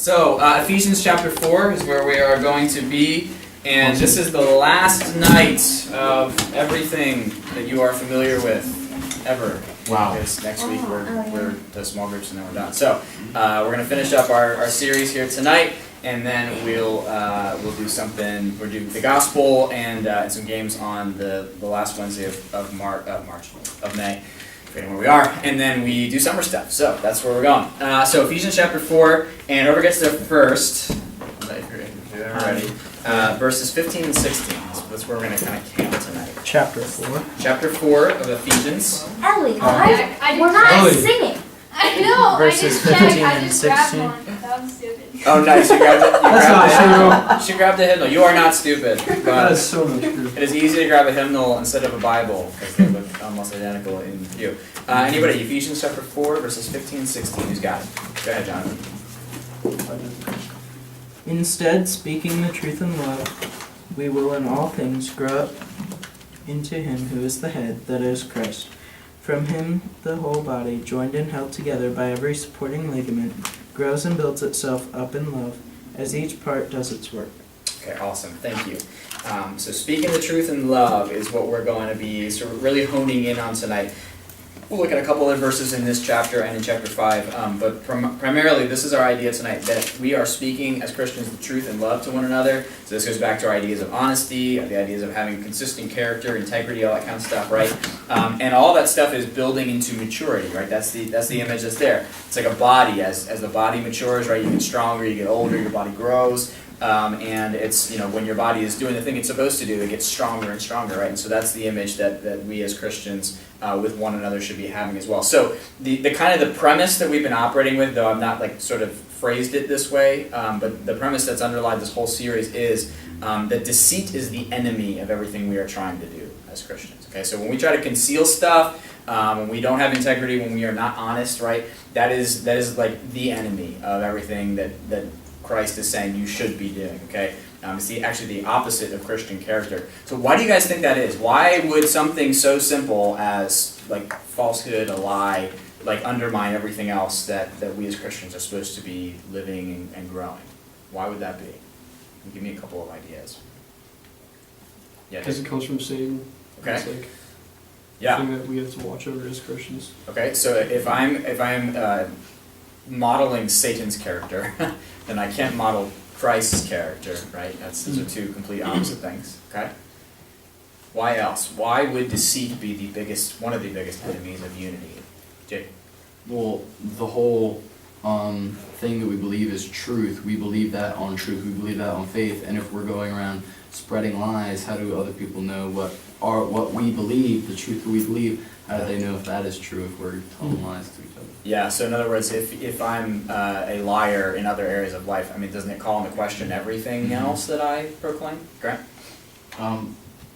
So, Ephesians chapter 4 is where we are going to be, and this is the last night of everything that you are familiar with, ever. Wow. Because next week we're the small groups and then we're done. So, we're going to finish up our series here tonight, and then we'll do something. We'll do the gospel and some games on the last Wednesday of May. Where we are, and then we do summer stuff. So that's where we're going. So Ephesians chapter 4, and whoever gets there first, if you're ready, verses 15 and 16. So that's where we're going to kind of camp tonight. Chapter 4. Chapter 4 of Ephesians. Ellie, we're not singing. I know. Verses I just 15 I and just 16. grabbed one. That was stupid. Oh, nice. You grabbed it. That's not true. She grabbed a hymnal. You are not stupid. That is so not true. It is easy to grab a hymnal instead of a Bible because they look almost identical in view. Anybody? Ephesians chapter 4, verses 15 and 16. Who's got it? Go ahead, Jonathan. Instead, speaking the truth in love, we will in all things grow up into him who is the head, that is Christ. From him the whole body, joined and held together by every supporting ligament, grows and builds itself up in love, as each part does its work. Okay, awesome. Thank you. So speaking the truth in love is what we're going to be sort of really honing in on tonight. We'll look at a couple of verses in this chapter and in chapter 5, but primarily this is our idea tonight, that we are speaking as Christians the truth and love to one another. So this goes back to our ideas of honesty, the ideas of having consistent character, integrity, all that kind of stuff, right? And all that stuff is building into maturity, right? That's the image that's there. It's like a body. As the body matures, right, you get stronger, you get older, your body grows. And it's, when your body is doing the thing it's supposed to do, it gets stronger and stronger, right? And so that's the image that we as Christians with one another should be having as well. So the kind of the premise that we've been operating with, though I'm not like sort of phrased it this way, but the premise that's underlied this whole series is that deceit is the enemy of everything we are trying to do as Christians. Okay, so when we try to conceal stuff, when we don't have integrity, when we are not honest, right, that is like the enemy of everything that Christ is saying you should be doing, okay? It's actually the opposite of Christian character. So why do you guys think that is? Why would something so simple as like falsehood, a lie, like undermine everything else that we as Christians are supposed to be living and growing? Why would that be? Give me a couple of ideas. Yeah. Because it comes from Satan. Okay. It's like yeah. thing that we have to watch over as Christians. Okay, so if I'm modeling Satan's character, then I can't model Christ's character, right? Those are two complete opposite things. Okay. Why else? Why would deceit be one of the biggest enemies of unity? Jake. Well, the whole thing that we believe is truth. We believe that on truth. We believe that on faith. And if we're going around spreading lies, how do other people know what we believe, the truth that we believe? How do they know if that is true if we're telling lies to each other? Yeah, so in other words, if I'm a liar in other areas of life, I mean, doesn't it call into question everything else that I proclaim? Grant?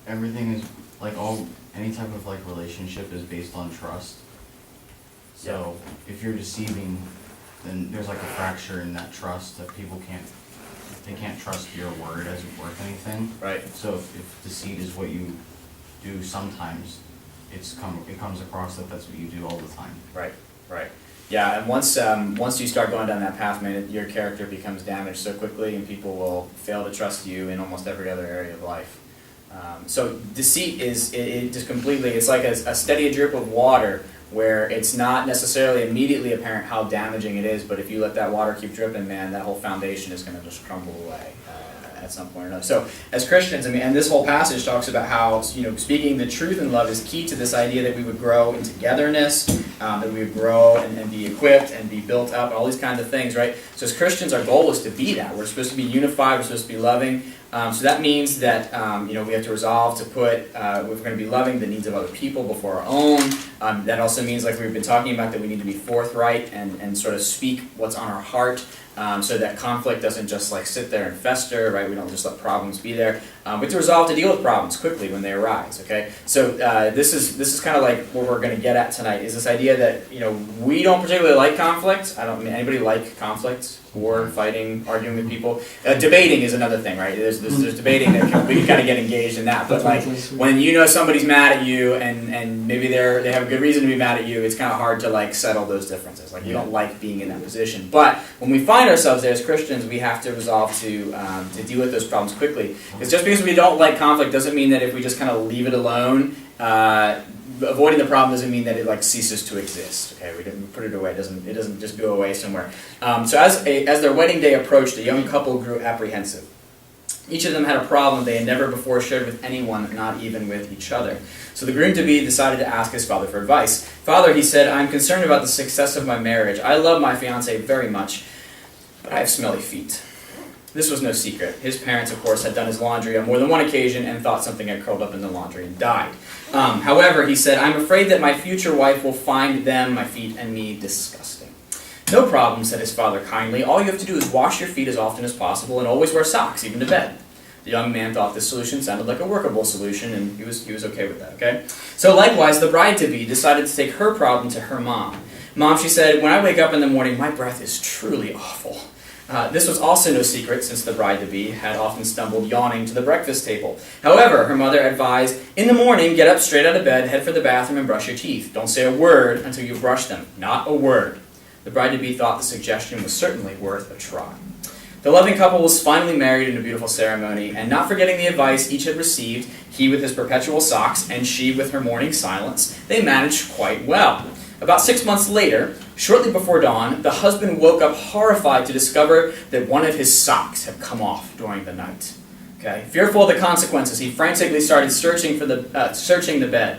Everything is like any type of like relationship is based on trust. So if you're deceiving, then there's like a fracture in that trust that people can't trust your word as worth anything. Right. So if deceit is what you do sometimes, it comes across that that's what you do all the time. Right. Yeah, and once you start going down that path, man, your character becomes damaged so quickly, and people will fail to trust you in almost every other area of life. So deceit is just completely. It's like a steady drip of water, where it's not necessarily immediately apparent how damaging it is, but if you let that water keep dripping, man, that whole foundation is going to just crumble away at some point or another. So as Christians, I mean, and this whole passage talks about how, speaking the truth in love is key to this idea that we would grow in togetherness, that we would grow and be equipped and be built up, all these kinds of things, right? So as Christians, our goal is to be that. We're supposed to be unified, we're supposed to be loving. So that means that, we have to resolve to put, if we're going to be loving, the needs of other people before our own. That also means, like we've been talking about, that we need to be forthright and sort of speak what's on our heart, so that conflict doesn't just like sit there and fester, right? We don't just let problems be there. We have to resolve to deal with problems quickly when they arise, okay? So this is kind of like what we're going to get at tonight, is this idea that, we don't particularly like conflict. I don't mean anybody like conflict. or fighting, arguing with people. Debating is another thing, right? There's debating that we can kind of get engaged in that. But like when you know somebody's mad at you and maybe they have a good reason to be mad at you, it's kind of hard to like settle those differences. Like you don't like being in that position. But when we find ourselves there as Christians, we have to resolve to deal with those problems quickly. Because just because we don't like conflict doesn't mean that if we just kind of leave it alone, avoiding the problem doesn't mean that it like ceases to exist. Okay, we didn't put it away. It doesn't just go away somewhere. So as their wedding day approached, the young couple grew apprehensive. Each of them had a problem they had never before shared with anyone, not even with each other. So the groom-to-be decided to ask his father for advice. "Father," he said, "I'm concerned about the success of my marriage. I love my fiancée very much, but I have smelly feet." This was no secret. His parents, of course, had done his laundry on more than one occasion and thought something had curled up in the laundry and died. However, he said, "I'm afraid that my future wife will find them, my feet, and me disgusting." "No problem," said his father kindly. "All you have to do is wash your feet as often as possible and always wear socks, even to bed." The young man thought this solution sounded like a workable solution, and he was okay with that, okay? So likewise, the bride-to-be decided to take her problem to her mom. "Mom," she said, "when I wake up in the morning, my breath is truly awful." This was also no secret, since the bride-to-be had often stumbled yawning to the breakfast table. However, her mother advised, "In the morning, get up straight out of bed, head for the bathroom, and brush your teeth. Don't say a word until you've brushed them. Not a word." The bride-to-be thought the suggestion was certainly worth a try. The loving couple was finally married in a beautiful ceremony, and not forgetting the advice each had received, he with his perpetual socks, and she with her morning silence, they managed quite well. About 6 months later, shortly before dawn, the husband woke up horrified to discover that one of his socks had come off during the night. Okay? Fearful of the consequences, he frantically started searching the bed.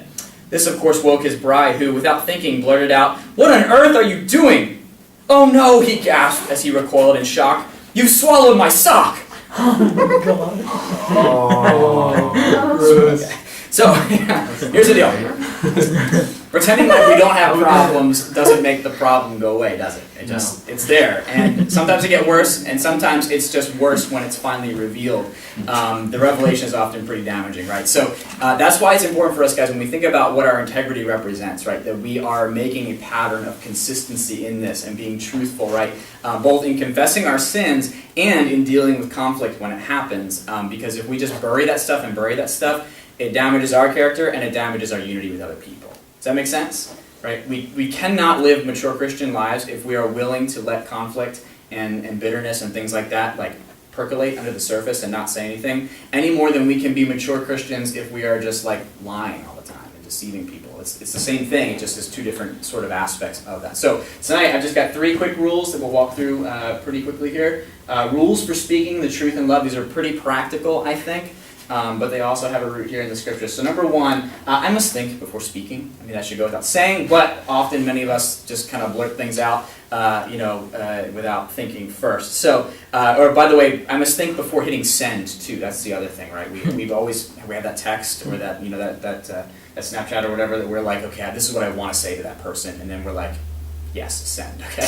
This, of course, woke his bride, who, without thinking, blurted out, "What on earth are you doing?" "Oh no," he gasped as he recoiled in shock. "You've swallowed my sock!" So, here's the deal. Pretending like we don't have problems doesn't make the problem go away, does it? It's there. And sometimes it gets worse, and sometimes it's just worse when it's finally revealed. The revelation is often pretty damaging, right? So that's why it's important for us, guys, when we think about what our integrity represents, right? That we are making a pattern of consistency in this and being truthful, right? Both in confessing our sins and in dealing with conflict when it happens. Because if we just bury that stuff, it damages our character and it damages our unity with other people. Does that make sense? Right? We cannot live mature Christian lives if we are willing to let conflict and bitterness and things like that like percolate under the surface and not say anything, any more than we can be mature Christians if we are just like lying all the time and deceiving people. It's the same thing, it just is two different sort of aspects of that. So tonight I've just got 3 quick rules that we'll walk through pretty quickly here. Rules for speaking the truth in love. These are pretty practical, I think. But they also have a root here in the scriptures. So number 1, I must think before speaking. I mean, that should go without saying, but often many of us just kind of blurt things out, without thinking first. So, or by the way, I must think before hitting send too. That's the other thing, right? We have that text or that that Snapchat or whatever that we're like, okay, this is what I want to say to that person, and then we're like, yes, send, okay?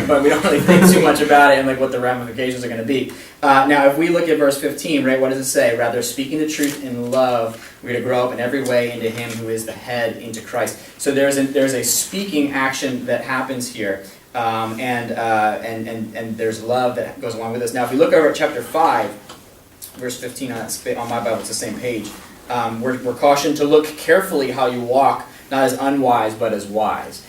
But we don't really think too much about it and like what the ramifications are going to be. Now, if we look at verse 15, right, what does it say? Rather, speaking the truth in love, we're to grow up in every way into Him who is the head, into Christ. So there's a speaking action that happens here, and there's love that goes along with this. Now, if we look over at chapter 5, verse 15 on my Bible, it's the same page. We're cautioned to look carefully how you walk, not as unwise but as wise.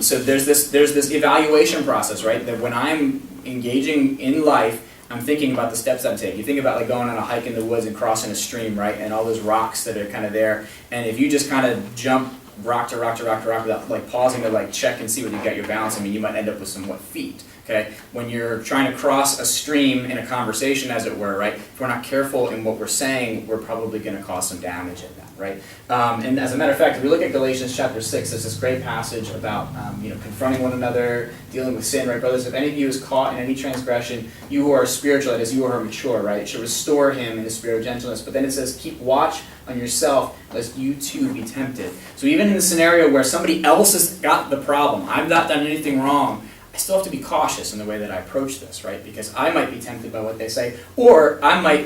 So there's this evaluation process, right? That when I'm engaging in life, I'm thinking about the steps I'm taking. You think about like going on a hike in the woods and crossing a stream, right? And all those rocks that are kind of there. And if you just kind of jump rock to rock to rock to rock without like pausing to like check and see whether you got your balance, I mean, you might end up with some wet feet. Okay, when you're trying to cross a stream in a conversation, as it were, right? If we're not careful in what we're saying, we're probably going to cause some damage in that, right? And as a matter of fact, if we look at Galatians chapter 6, there's this great passage about confronting one another, dealing with sin, right, brothers? If any of you is caught in any transgression, you who are spiritual, that is, you who are mature, right, it should restore him in the spirit of gentleness. But then it says, keep watch on yourself, lest you too be tempted. So even in the scenario where somebody else has got the problem, I've not done anything wrong, I still have to be cautious in the way that I approach this, right? Because I might be tempted by what they say, or I might,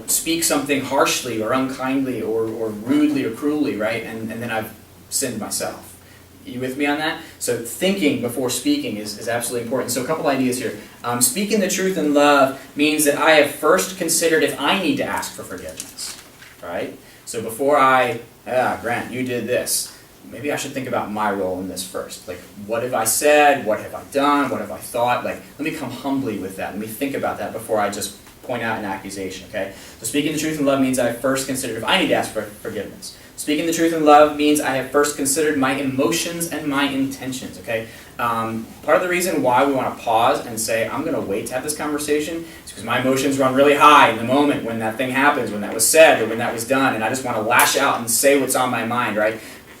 speak something harshly or unkindly or rudely or cruelly, right? And then I've sinned myself. You with me on that? So thinking before speaking is absolutely important. So a couple ideas here. Speaking the truth in love means that I have first considered if I need to ask for forgiveness, right? So before Grant, you did this. Maybe I should think about my role in this first. Like, what have I said? What have I done? What have I thought? Like, let me come humbly with that. Let me think about that before I just point out an accusation, okay? So speaking the truth in love means I have first considered if I need to ask for forgiveness. Speaking the truth in love means I have first considered my emotions and my intentions, okay? Part of the reason why we want to pause and say, I'm going to wait to have this conversation is because my emotions run really high in the moment when that thing happens, when that was said or when that was done, and I just want to lash out and say what's on my mind, right?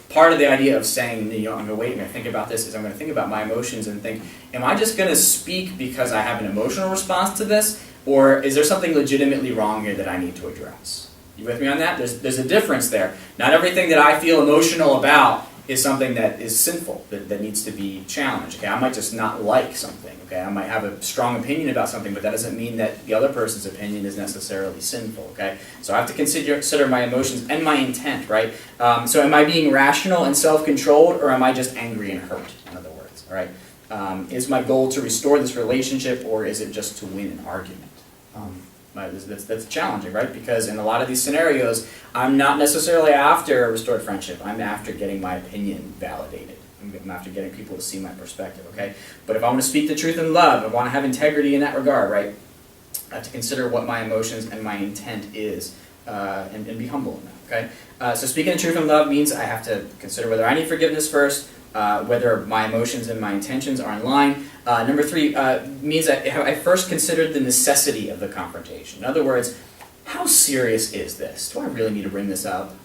Part of the idea of saying, I'm going to wait and think about this is I'm going to think about my emotions and think, am I just going to speak because I have an emotional response to this, or is there something legitimately wrong here that I need to address? You with me on that? There's a difference there. Not everything that I feel emotional about is something that is sinful, that needs to be challenged. Okay, I might just not like something. Okay, I might have a strong opinion about something, but that doesn't mean that the other person's opinion is necessarily sinful. Okay, so I have to consider my emotions and my intent, right? So am I being rational and self-controlled, or am I just angry and hurt? In other words, all right. Is my goal to restore this relationship, or is it just to win an argument? That's challenging, right? Because in a lot of these scenarios, I'm not necessarily after a restored friendship. I'm after getting my opinion validated. I'm after getting people to see my perspective, okay? But if I want to speak the truth in love, I want to have integrity in that regard, right? I have to consider what my emotions and my intent is and be humble in that, okay? So speaking the truth in love means I have to consider whether I need forgiveness first, whether my emotions and my intentions are in line. Number 3 means I first considered the necessity of the confrontation. In other words, how serious is this? Do I really need to bring this up?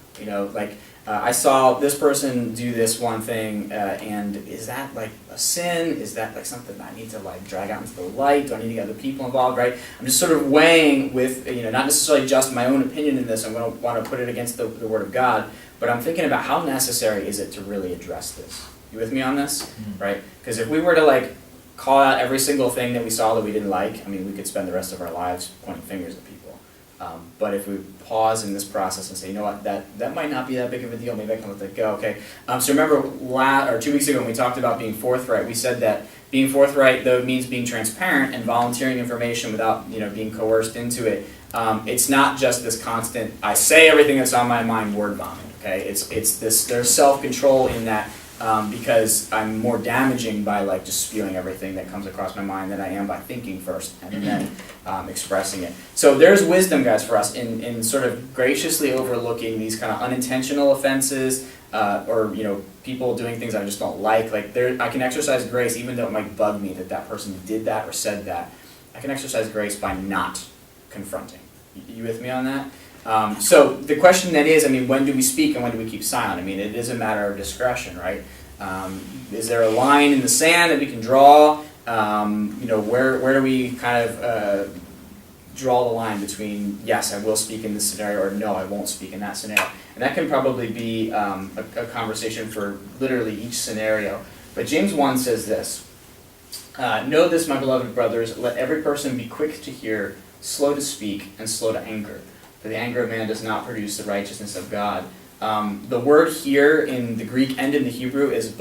I saw this person do this one thing, and is that like a sin? Is that like something I need to like drag out into the light? Do I need to get other people involved, right? I'm just sort of weighing with, not necessarily just my own opinion in this. I'm going to want to put it against the Word of God, but I'm thinking about how necessary is it to really address this. You with me on this? Right? Because if we were to like call out every single thing that we saw that we didn't like, we could spend the rest of our lives pointing fingers at people. But if we pause in this process and say, you know what, that might not be that big of a deal, maybe I can let that go, okay? So remember, 2 weeks ago when we talked about being forthright, we said that being forthright, though, means being transparent and volunteering information without, being coerced into it. It's not just this constant, I say everything that's on my mind, word vomit, okay? It's this, there's self-control in that. Because I'm more damaging by like just spewing everything that comes across my mind than I am by thinking first and then expressing it. So there's wisdom, guys, for us in sort of graciously overlooking these kind of unintentional offenses or people doing things I just don't like. I can exercise grace even though it might bug me that person did that or said that. I can exercise grace by not confronting. You with me on that? So the question then is, when do we speak and when do we keep silent? It is a matter of discretion, right? Is there a line in the sand that we can draw? Where do we kind of draw the line between, yes, I will speak in this scenario, or no, I won't speak in that scenario? And that can probably be a conversation for literally each scenario. But James 1 says this, know this, my beloved brothers, let every person be quick to hear, slow to speak, and slow to anger. For the anger of man does not produce the righteousness of God. The word here in the Greek and in the Hebrew is in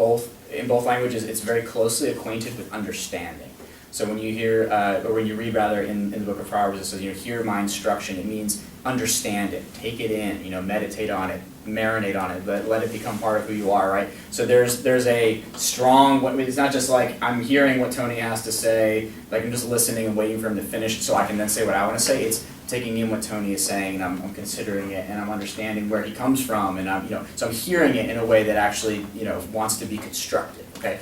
both languages, it's very closely acquainted with understanding. So when you hear, or when you read rather in the book of Proverbs, it says, hear my instruction. It means understand it, take it in, meditate on it, marinate on it, let it become part of who you are, right? So there's a strong, it's not just like I'm hearing what Tony has to say, like I'm just listening and waiting for him to finish so I can then say what I want to say. It's taking in what Tony is saying, and I'm considering it, and I'm understanding where he comes from, and so I'm hearing it in a way that actually, wants to be constructive, okay?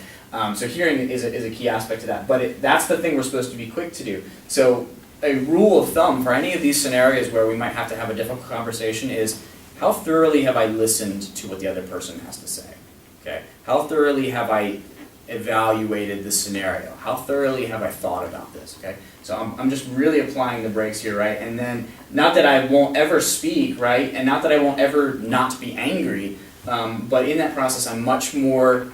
So hearing is a key aspect to that, but that's the thing we're supposed to be quick to do. So a rule of thumb for any of these scenarios where we might have to have a difficult conversation is, how thoroughly have I listened to what the other person has to say? Okay? How thoroughly have I evaluated the scenario? How thoroughly have I thought about this? Okay? So I'm just really applying the brakes here, right? And then, not that I won't ever speak, right? And not that I won't ever not be angry, but in that process I'm much more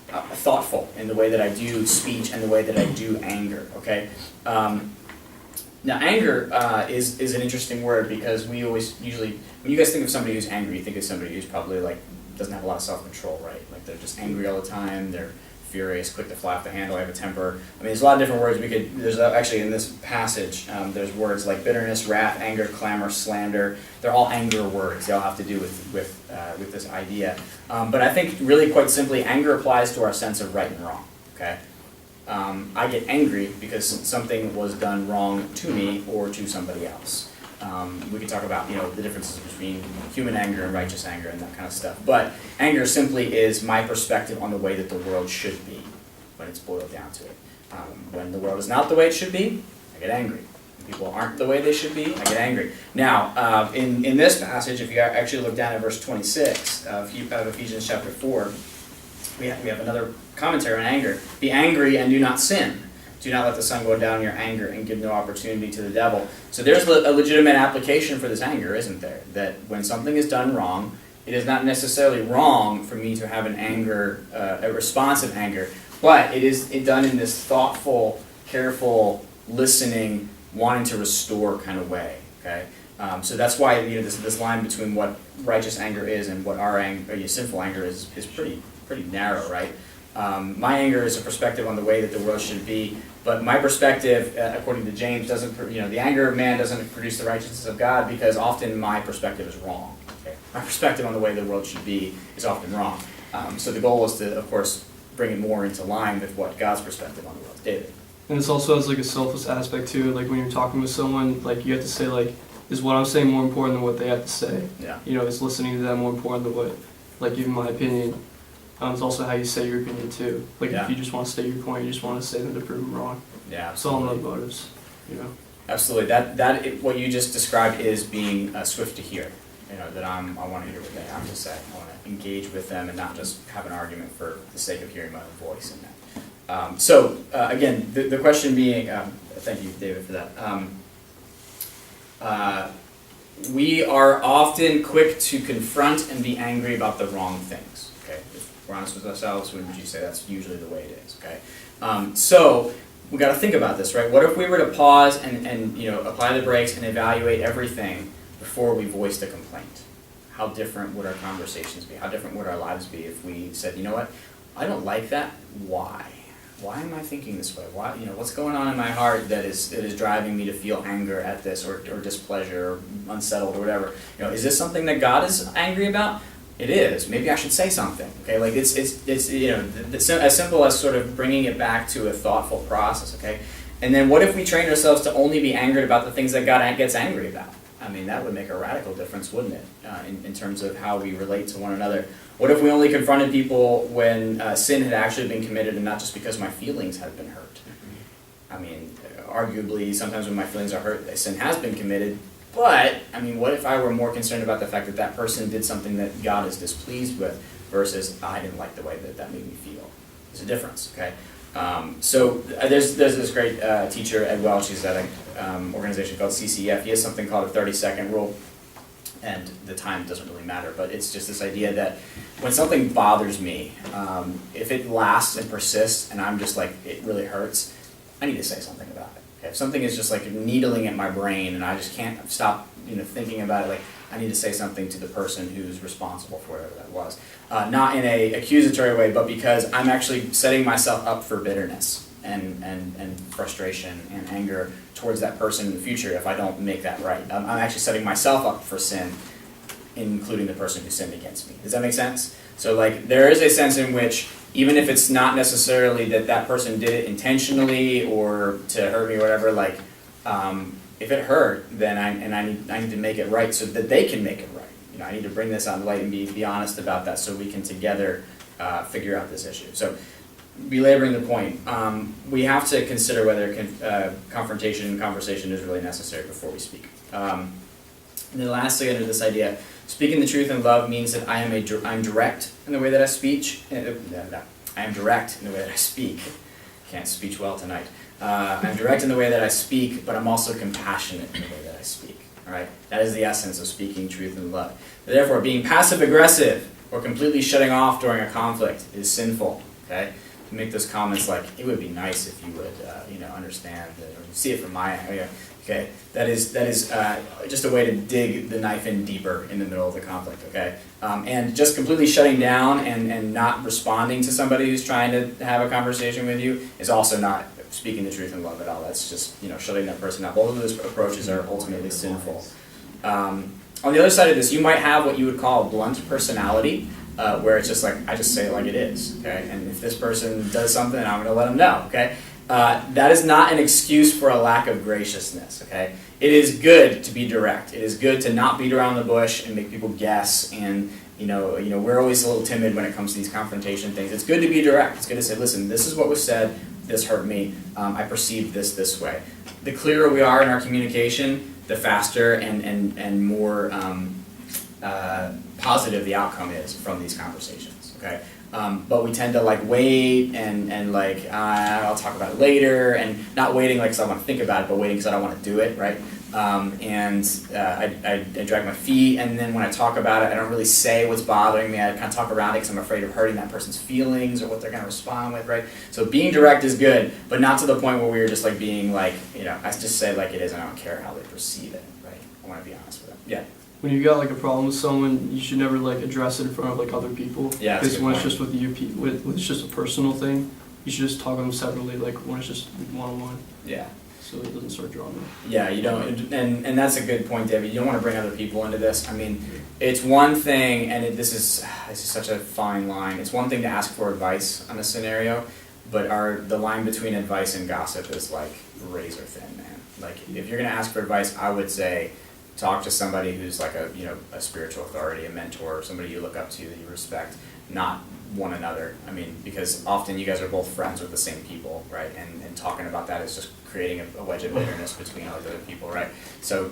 thoughtful in the way that I do speech and the way that I do anger, okay? Now, anger is an interesting word because we always usually, when you guys think of somebody who's angry, you think of somebody who's probably like doesn't have a lot of self-control, right? Like they're just angry all the time, they're furious, quick to fly off the handle, have a temper. I mean, there's a lot of different words we could, there's actually in this passage, there's words like bitterness, wrath, anger, clamor, slander. They're all anger words. They all have to do with this idea. But I think really quite simply, anger applies to our sense of right and wrong, okay? I get angry because something was done wrong to me or to somebody else. We could talk about, the differences between human anger and righteous anger and that kind of stuff. But anger simply is my perspective on the way that the world should be when it's boiled down to it. When the world is not the way it should be, I get angry. When people aren't the way they should be, I get angry. Now, in this passage, if you actually look down at verse 26 of Ephesians chapter 4, we have another commentary on anger. Be angry and do not sin. Do not let the sun go down in your anger and give no opportunity to the devil. So there's a legitimate application for this anger, isn't there? That when something is done wrong, it is not necessarily wrong for me to have an anger, a responsive anger, but it is done in this thoughtful, careful, listening, wanting to restore kind of way. Okay, so that's why this line between what righteous anger is and what our sinful anger is pretty narrow, right? My anger is a perspective on the way that the world should be, but my perspective, according to James, doesn't. The anger of man doesn't produce the righteousness of God because often my perspective is wrong. Okay? My perspective on the way the world should be is often wrong. So the goal is to, of course, bring it more into line with what God's perspective on the world is. David. And this also has like a selfless aspect too. Like when you're talking with someone, like you have to say like, is what I'm saying more important than what they have to say? Yeah. Is listening to them more important than what, like even my opinion. It's also how you say your opinion too. Like if you just want to state your point, you just want to say them to prove them wrong. Yeah, It's all in absolutely. those motives. Absolutely. What you just described is being swift to hear. That I want to hear what they have to say. I want to engage with them and not just have an argument for the sake of hearing my own voice in that. Again, the question being, thank you, David, for that. We are often quick to confront and be angry about the wrong things. Okay, if we're honest with ourselves, wouldn't you say that's usually the way it is? Okay, so we got to think about this, right? What if we were to pause and apply the brakes and evaluate everything before we voiced a complaint? How different would our conversations be? How different would our lives be if we said, you know what, I don't like that. Why? Why am I thinking this way? Why? What's going on in my heart that is driving me to feel anger at this, or displeasure, or unsettled, or whatever? Is this something that God is angry about? It is. Maybe I should say something. Okay, like it's as simple as sort of bringing it back to a thoughtful process. Okay, and then what if we train ourselves to only be angered about the things that God gets angry about? I mean, that would make a radical difference, wouldn't it, in terms of how we relate to one another? What if we only confronted people when sin had actually been committed and not just because my feelings had been hurt? I mean, arguably, sometimes when my feelings are hurt, sin has been committed. But, I mean, what if I were more concerned about the fact that that person did something that God is displeased with versus I didn't like the way that made me feel? There's a difference, okay? There's this great teacher, Ed Welch. He's at an organization called CCF. He has something called a 30-second rule, and the time doesn't really matter, but it's just this idea that when something bothers me, if it lasts and persists and I'm just like, it really hurts, I need to say something about it. Okay? If something is just like needling at my brain and I just can't stop thinking about it, like I need to say something to the person who's responsible for whatever that was. Not in a accusatory way, but because I'm actually setting myself up for bitterness and frustration and anger towards that person in the future if I don't make that right. I'm actually setting myself up for sin, including the person who sinned against me. Does that make sense? So like there is a sense in which even if it's not necessarily that person did it intentionally or to hurt me or whatever, like if it hurt, then I need to make it right so that they can make it right. I need to bring this out in light and be honest about that so we can together figure out this issue. So, belaboring the point, we have to consider whether confrontation and conversation is really necessary before we speak. And then lastly, under this idea, speaking the truth in love means that I'm direct in the way that I speak. I am direct in the way that I speak. Can't speech well tonight. I'm direct in the way that I speak, but I'm also compassionate in the way that I speak. All right, that is the essence of speaking truth in love. Therefore, being passive-aggressive or completely shutting off during a conflict is sinful. Okay, make those comments like, it would be nice if you would, understand or see it from my area. Okay, that is just a way to dig the knife in deeper in the middle of the conflict. Okay, and just completely shutting down and not responding to somebody who's trying to have a conversation with you is also not speaking the truth in love at all. That's just shutting that person up. Both of those approaches are ultimately sinful. On the other side of this, you might have what you would call a blunt personality, where it's just like, I just say it like it is. Okay, and if this person does something, I'm going to let them know. Okay. That is not an excuse for a lack of graciousness, okay? It is good to be direct. It is good to not beat around the bush and make people guess, and we're always a little timid when it comes to these confrontation things. It's good to be direct. It's good to say, listen, this is what was said, this hurt me, I perceived this way. The clearer we are in our communication, the faster and more positive the outcome is from these conversations, okay? But we tend to wait and I'll talk about it later, and not waiting because I want to think about it, but waiting because I don't want to do it, right? I drag my feet, and then when I talk about it, I don't really say what's bothering me. I kind of talk around it because I'm afraid of hurting that person's feelings or what they're going to respond with, right? So being direct is good, but not to the point where we're just being I just say it like it is, and I don't care how they perceive it, right? I want to be honest with them. Yeah. When you got a problem with someone, you should never address it in front of other people. Yeah, because when it's just with you, when it's just a personal thing, you should just talk to them separately. When it's just one-on-one. Yeah. So it doesn't start drama. Yeah, you don't, and that's a good point, David. You don't want to bring other people into this. I mean, it's one thing, and this is such a fine line. It's one thing to ask for advice on a scenario, but the line between advice and gossip is razor thin, man. If you're gonna ask for advice, I would say, talk to somebody who's a spiritual authority, a mentor, somebody you look up to that you respect, not one another. I mean, because often you guys are both friends with the same people, right? And talking about that is just creating a wedge of bitterness between all the other people, right? So,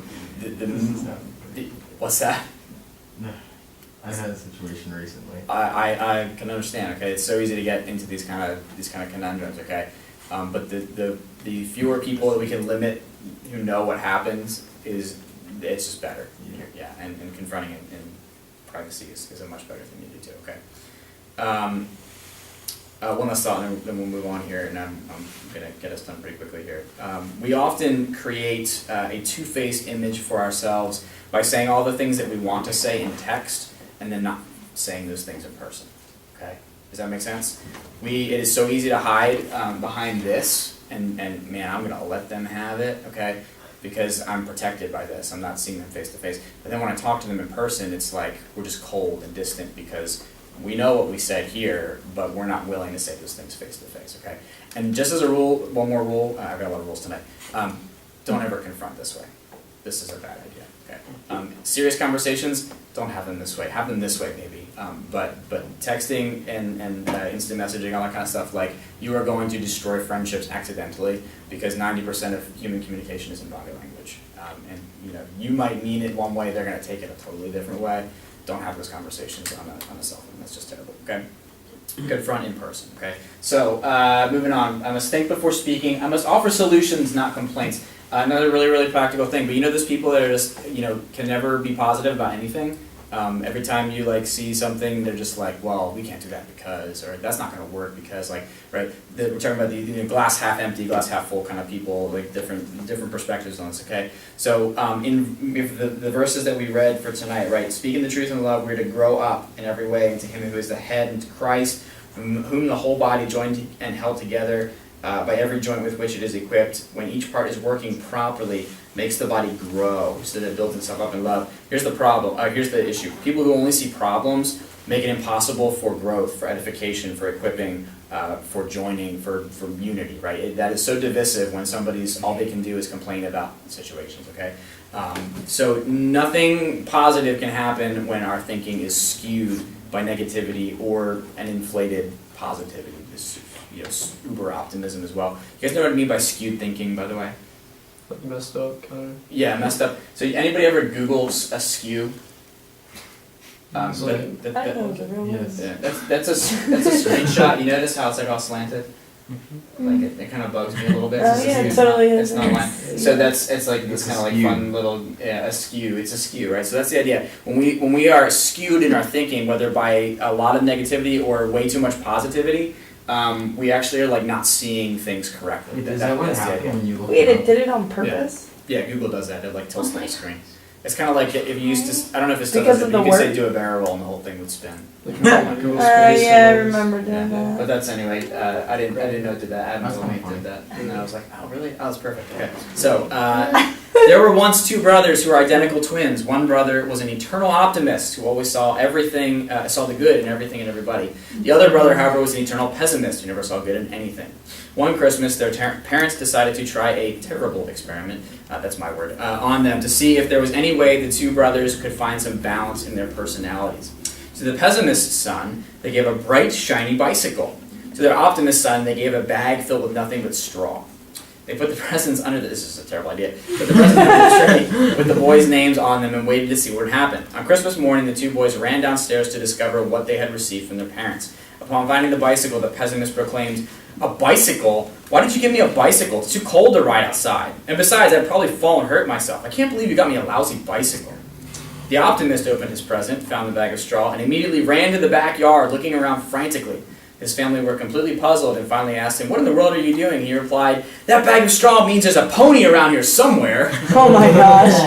what's that? No, I had a situation recently. I can understand. Okay, it's so easy to get into these kind of conundrums. Okay, but the fewer people that we can limit who know what happens it's just better. Yeah, and confronting it in privacy is a much better thing to do too. Okay. One last thought, and then we'll move on here, and I'm going to get us done pretty quickly here. We often create a two-faced image for ourselves by saying all the things that we want to say in text, and then not saying those things in person. Okay. Does that make sense? It is so easy to hide behind this, and man, I'm going to let them have it. Okay. Because I'm protected by this. I'm not seeing them face to face. But then when I talk to them in person, it's we're just cold and distant because we know what we said here, but we're not willing to say those things face to face, okay? And just as a rule, one more rule, I've got a lot of rules tonight, don't ever confront this way. This is a bad idea, okay? Serious conversations, don't have them this way. Have them this way maybe, but texting and instant messaging, all that kind of stuff, you are going to destroy friendships accidentally because 90% of human communication is in body language. And you might mean it one way, they're going to take it a totally different way. Don't have those conversations on a cell phone. That's just terrible, okay? Confront in person, okay? So, moving on. I must think before speaking. I must offer solutions, not complaints. Another really, really practical thing. But there's people that are just, can never be positive about anything. Every time you see something, they're just well, we can't do that because, or that's not going to work because, right? We're talking about the glass half empty, glass half full kind of people, different perspectives on this. Okay, so in the verses that we read for tonight, right? Speaking the truth in love, we're to grow up in every way into Him who is the head, into Christ, whom the whole body joined and held together by every joint with which it is equipped, when each part is working properly, makes the body grow so that it builds itself up in love. Here's the problem. Here's the issue. People who only see problems make it impossible for growth, for edification, for equipping, for joining, for unity, right? That is so divisive when all they can do is complain about situations, okay? So nothing positive can happen when our thinking is skewed by negativity or an inflated positivity. This uber optimism as well. You guys know what I mean by skewed thinking, by the way? Messed up, kind of. Yeah, messed up. So anybody ever Googles askew? It's That's a screenshot. You notice how it's all slanted? It kind of bugs me a little bit. Oh yeah, it totally is. It's not mine. So it's this kind of fun little askew. It's askew, right? So that's the idea. When we are skewed in our thinking, whether by a lot of negativity or way too much positivity, we actually are like not seeing things correctly. Is that what That's the happened idea. when you look Wait, it it up? did it on purpose? Yeah, Google does that. It like tilts the screen. It's kind of like if you used to. I don't know if it's still Because does of it, the but you could say word? do a barrel roll and the whole thing would spin. Like Google Yeah, Space I and- remember doing But that. that's anyway. I didn't know it did that. Adam That's told me kinda it did that, and I was like, oh really? Oh, that's perfect. Okay. So there were once two brothers who were identical twins. One brother was an eternal optimist who always saw everything, saw the good in everything and everybody. The other brother, however, was an eternal pessimist who never saw good in anything. One Christmas, their parents decided to try a terrible experiment, that's my word, on them to see if there was any way the two brothers could find some balance in their personalities. To the pessimist's son, they gave a bright, shiny bicycle. To their optimist son, they gave a bag filled with nothing but straw. They put the presents under this is a terrible idea, put the presents under the tree with the boys' names on them and waited to see what would happen. On Christmas morning, the two boys ran downstairs to discover what they had received from their parents. Upon finding the bicycle, the pessimist proclaimed, "A bicycle? Why did you give me a bicycle? It's too cold to ride outside. And besides, I'd probably fall and hurt myself. I can't believe you got me a lousy bicycle." The optimist opened his present, found the bag of straw, and immediately ran to the backyard, looking around frantically. His family were completely puzzled and finally asked him, "What in the world are you doing?" He replied, "That bag of straw means there's a pony around here somewhere." Oh my gosh.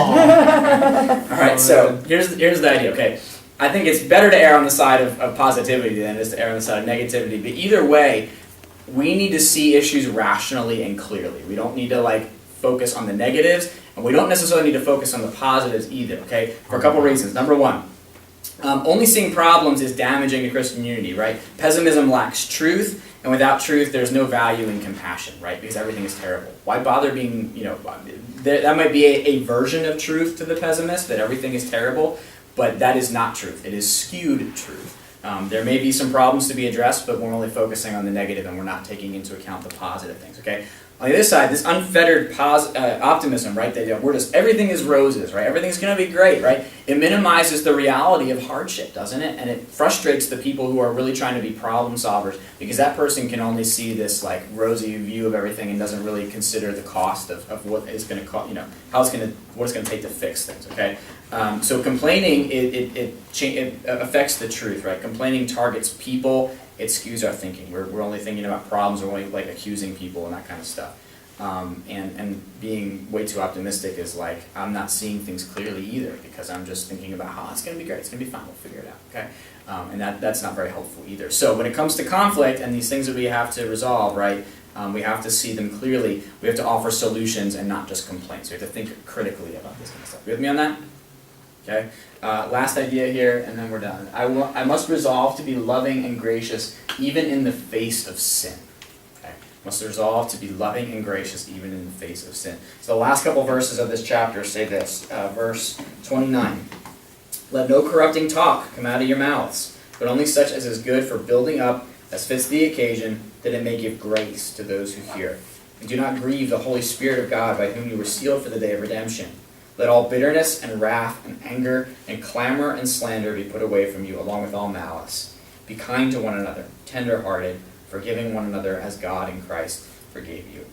All right, so here's the idea, okay? I think it's better to err on the side of positivity than it is to err on the side of negativity. But either way, we need to see issues rationally and clearly. We don't need to like focus on the negatives, and we don't necessarily need to focus on the positives either, okay? For a couple reasons. Number one, only seeing problems is damaging to Christian unity, right? Pessimism lacks truth, and without truth, there's no value in compassion, right? Because everything is terrible. Why bother being, that might be a version of truth to the pessimist, that everything is terrible, but that is not truth. It is skewed truth. There may be some problems to be addressed, but we're only focusing on the negative, and we're not taking into account the positive things, okay? On the other side, this unfettered optimism, right? Everything is roses, right? Everything's going to be great, right? It minimizes the reality of hardship, doesn't it? And it frustrates the people who are really trying to be problem solvers, because that person can only see this like rosy view of everything and doesn't really consider the cost of what it's going to cost, what it's going to take to fix things, okay? So complaining, it affects the truth, right? Complaining targets people. It skews our thinking. We're only thinking about problems, we're only like accusing people and that kind of stuff. And being way too optimistic is like, I'm not seeing things clearly either, because I'm just thinking about how it's going to be great, it's going to be fine, we'll figure it out, okay? And that's not very helpful either. So when it comes to conflict and these things that we have to resolve, right, we have to see them clearly. We have to offer solutions and not just complaints. We have to think critically about this kind of stuff. You with me on that? Okay. Last idea here, and then we're done. I must resolve to be loving and gracious even in the face of sin. Okay. Must resolve to be loving and gracious even in the face of sin. So the last couple verses of this chapter say this. Verse 29. Let no corrupting talk come out of your mouths, but only such as is good for building up, as fits the occasion, that it may give grace to those who hear. And do not grieve the Holy Spirit of God, by whom you were sealed for the day of redemption. Let all bitterness and wrath and anger and clamor and slander be put away from you, along with all malice. Be kind to one another, tender-hearted, forgiving one another as God in Christ forgave you.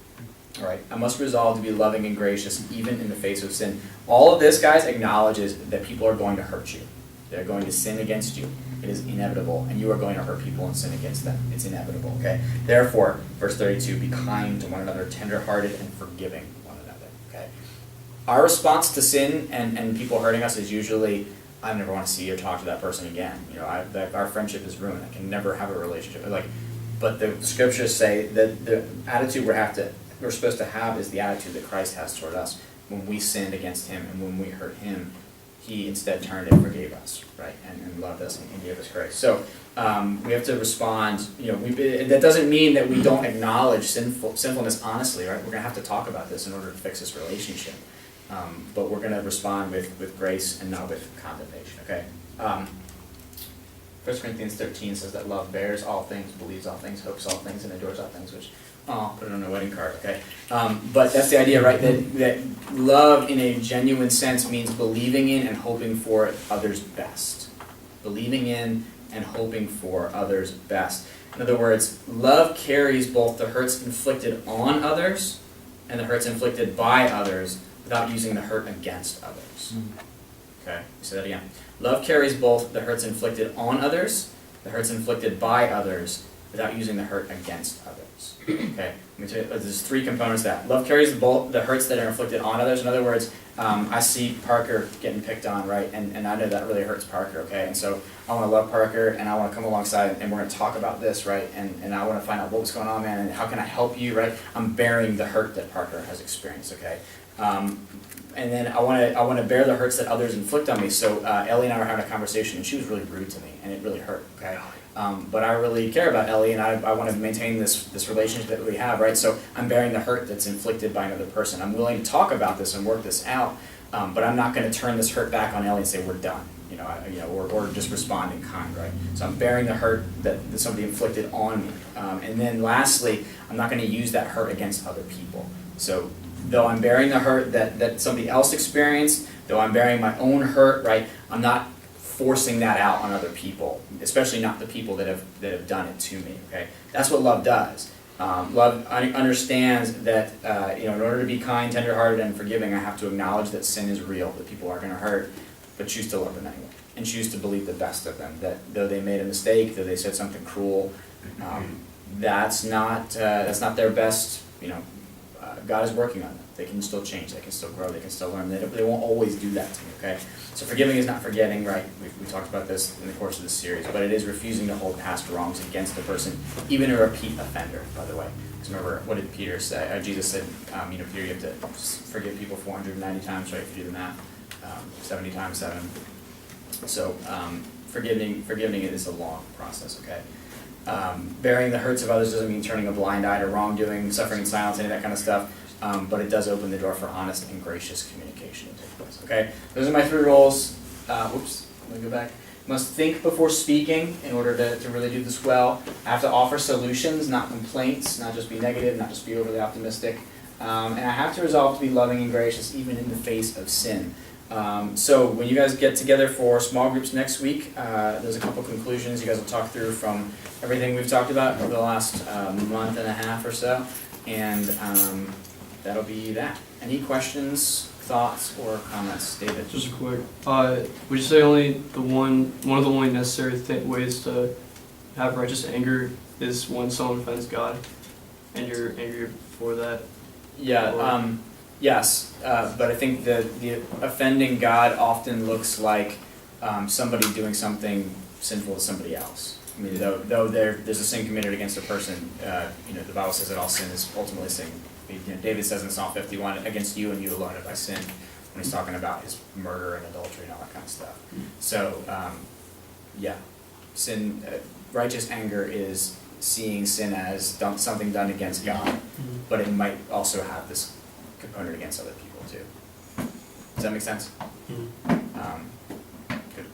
All right, I must resolve to be loving and gracious even in the face of sin. All of this, guys, acknowledges that people are going to hurt you. They're going to sin against you. It is inevitable, and you are going to hurt people and sin against them. It's inevitable, okay? Therefore, verse 32, be kind to one another, tender-hearted, and forgiving one another, okay? Our response to sin and people hurting us is usually, I never want to see or talk to that person again. Our friendship is ruined. I can never have a relationship. But the scriptures say that the attitude we're supposed to have is the attitude that Christ has toward us. When we sinned against him and when we hurt him, he instead turned and forgave us, right, and loved us and gave us grace. So we have to respond. That doesn't mean that we don't acknowledge sinfulness honestly, right? We're going to have to talk about this in order to fix this relationship. But we're going to respond with grace and not with condemnation, okay? 1 Corinthians 13 says that love bears all things, believes all things, hopes all things, and endures all things, which I'll put it on a wedding card, okay? But that's the idea, right? That love in a genuine sense means believing in and hoping for others' best. Believing in and hoping for others' best. In other words, love carries both the hurts inflicted on others and the hurts inflicted by others without using the hurt against others. Okay, say that again. Love carries both the hurts inflicted on others, the hurts inflicted by others, without using the hurt against others. Okay, let me tell you, there's 3 components to that. Love carries the hurts that are inflicted on others. In other words, I see Parker getting picked on, right, and I know that really hurts Parker, okay, and so I want to love Parker, and I want to come alongside, and we're going to talk about this, right, and I want to find out what's going on, man, and how can I help you, right? I'm bearing the hurt that Parker has experienced, okay? And then I want to bear the hurts that others inflict on me. So Ellie and I were having a conversation, and she was really rude to me, and it really hurt. Okay, but I really care about Ellie, and I want to maintain this relationship that we have, right? So I'm bearing the hurt that's inflicted by another person. I'm willing to talk about this and work this out, but I'm not going to turn this hurt back on Ellie and say we're done, or just respond in kind, right? So I'm bearing the hurt that somebody inflicted on me, and then lastly, I'm not going to use that hurt against other people. So though I'm bearing the hurt that somebody else experienced, though I'm bearing my own hurt, right, I'm not forcing that out on other people, especially not the people that have done it to me, okay? That's what love does. Love understands that, in order to be kind, tenderhearted, and forgiving, I have to acknowledge that sin is real, that people are going to hurt, but choose to love them anyway, and choose to believe the best of them, that though they made a mistake, though they said something cruel, that's not their best, God is working on them. They can still change, they can still grow, they can still learn. They won't always do that to me, okay? So forgiving is not forgetting, right? We talked about this in the course of this series, but it is refusing to hold past wrongs against the person, even a repeat offender, by the way. Because remember, what did Peter say? Jesus said, Peter, you have to forgive people 490 times, right, if you do the math, 70 times 7. So forgiving it is a long process, okay? Bearing the hurts of others doesn't mean turning a blind eye to wrongdoing, suffering in silence, any of that kind of stuff, but it does open the door for honest and gracious communication to take place, okay? Those are my 3 rules. Let me go back. Must think before speaking in order to really do this well. I have to offer solutions, not complaints, not just be negative, not just be overly optimistic. And I have to resolve to be loving and gracious even in the face of sin. So when you guys get together for small groups next week, there's a couple conclusions you guys will talk through from everything we've talked about over the last month and a half or so, and that'll be that. Any questions, thoughts, or comments, David? Just a quick. Would you say only one of the only necessary ways to have righteous anger is when someone offends God, and you're angry for that? Yeah. Yes, but I think the offending God often looks like somebody doing something sinful to somebody else. I mean, though there's a sin committed against a person, the Bible says that all sin is ultimately sin. David says in Psalm 51, against you and you alone have I sinned, when he's talking about his murder and adultery and all that kind of stuff. So, sin, righteous anger is seeing sin as something done against God, but it might also have this component against other people too. Does that make sense?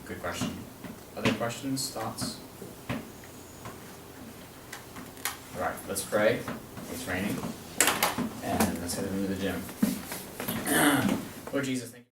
Good question. Other questions, thoughts? All right, let's pray. It's raining, and let's head into the gym. Lord Jesus, thank you.